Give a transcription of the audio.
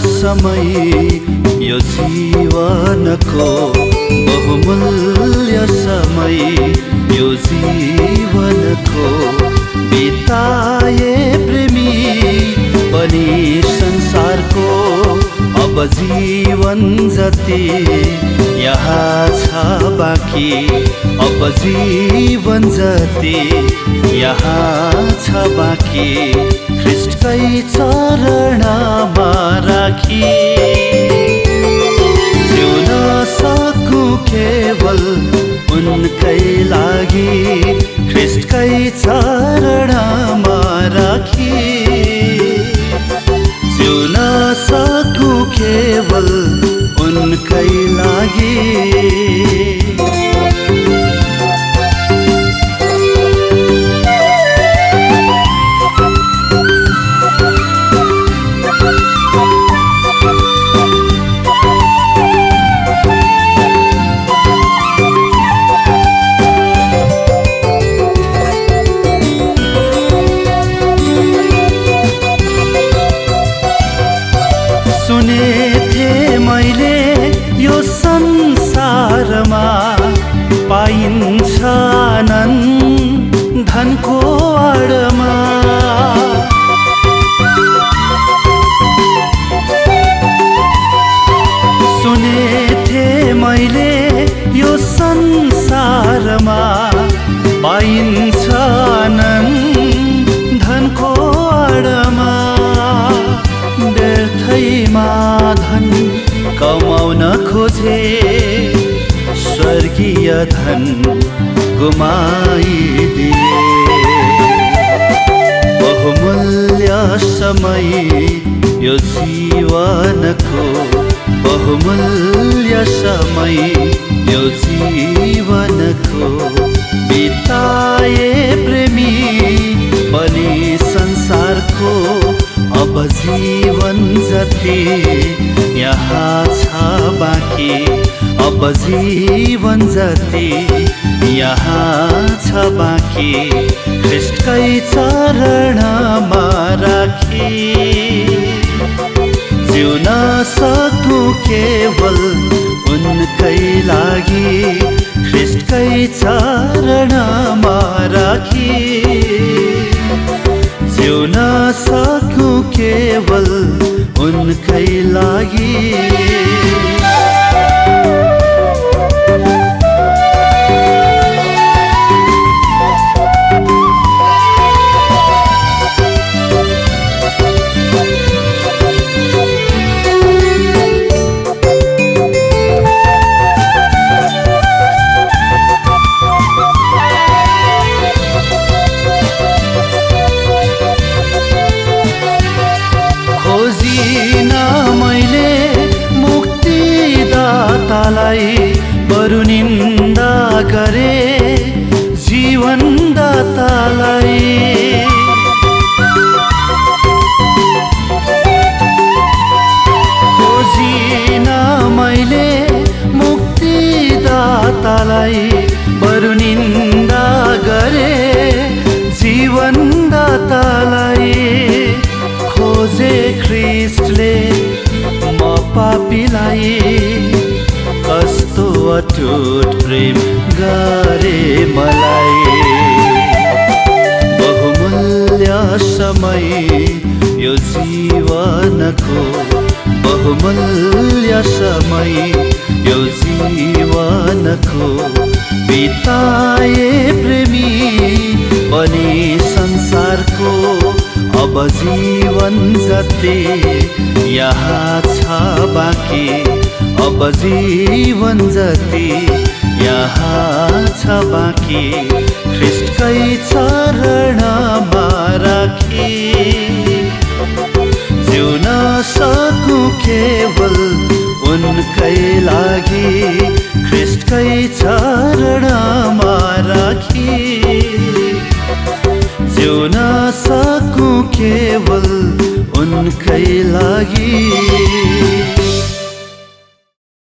समय यो जीवनको बहुमूल्य समय यो जीवनको बिताए प्रेमी पनि संसारको अब जीवन जति यहाँ छ बाँकी अब जीवन जति यहाँ छ बाँकी ख्रीष्टकै चरणमा राखी जिउन सकूं केवल उनकै लागि ख्रीष्टकै चरणमा राखी जिउन सकूं केवल उनकै लागि सुनेथे मैले यो संसारमा पाइन्छ आनन्द धनको आडमा सुनेथे मैले यो संसारमा पाइन्छ आनन्द धनको आडमा व्यर्थैमा धन कमाउन खोजे स्वर्गीय धन गुमाइदिए बहुमूल्य समय यो जीवनको बहुमूल्य समय यो जीवनको बिताए प्रेमी पनि संसारको अब जीवन जति यहाँ छ बाँकी अब जीवन जति यहाँ छ बाँकी ख्रीष्टकै चरणमा राखी जिउन सकूं केवल उनकै लागि ख्रीष्टकै चरणमा राखी जिउन सकूं केवल उनकै लागि बरु निन्दा गरे जीवन दातालाई खोजिन मैले मुक्तिदातालाई बरु निन्दा गरे जीवन दातालाई खोजे ख्रीष्टले म पापीलाई कस्तो अटुट प्रेम गरे मलाई बहुमूल्य समय यो जीवनको बहुमूल्य समय यो जीवनको बिताए प्रेमी पनि संसारको अब जीवन जति यहाँ छ बाँकी अब जीवन जति यहाँ छ बाँकी ख्रीष्टकै चरणमा राखी जिउन सकूं केवल उनकै लागि ख्रीष्टकै चरणमा राखी जिउन सकूं केवल उनकै लागि